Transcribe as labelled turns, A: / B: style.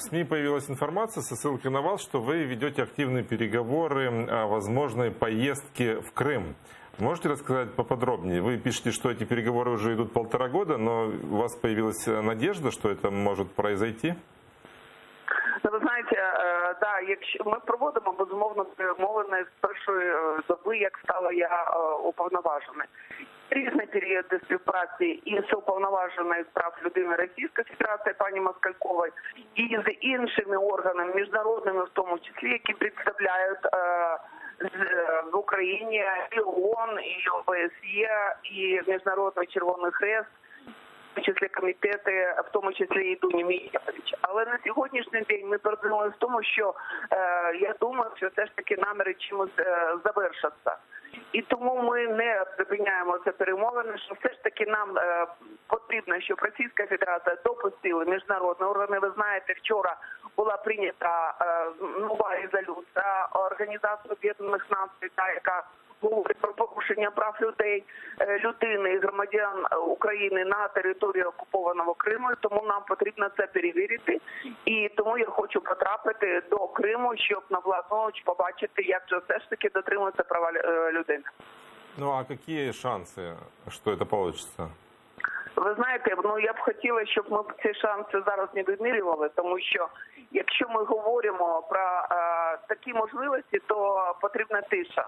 A: СМИ появилась информация со ссылкой на вас, что вы ведете активные переговоры о возможной поездке в Крым. Можете рассказать поподробнее? Вы пишете, что эти переговоры уже идут 1,5 года, но у вас появилась надежда, что это может произойти?
B: Ви знаєте, да, якщо ми проводимо безумовно перемовини з першої доби, як стала я уповноваженою. Різні періоди співпраці і з уповноваженою з прав людини Російської Федерації пані Москалькової, і з іншими органами, міжнародними в тому числі, які представляють в Україні і ООН, і ОБСЄ, і Міжнародний Червоний Хрест, в тому числі комітети, в тому числі і Дуні Мієвич. Але на сьогоднішній день ми переконалися в тому, що я думаю, що все ж таки наміри чимось завершаться. І тому ми не припиняємо це перемовини, що все ж таки нам потрібно, щоб Російська Федерація допустила міжнародні органи. Ви знаєте, вчора була прийнята нова резолюція Організації Об'єднаних Націй, яка говорить про порушення прав людини і громадян України на території окупованого Криму, тому нам потрібно це перевірити. І тому я хочу потрапити до Криму, щоб на власну очі побачити, як же все ж таки дотримуються права людини.
A: Ну а які шанси, що це вийде?
B: Ви знаєте, я б хотіла, щоб ми ці шанси зараз не вимірювали, тому що якщо ми говоримо про такі можливості, то потрібна тиша.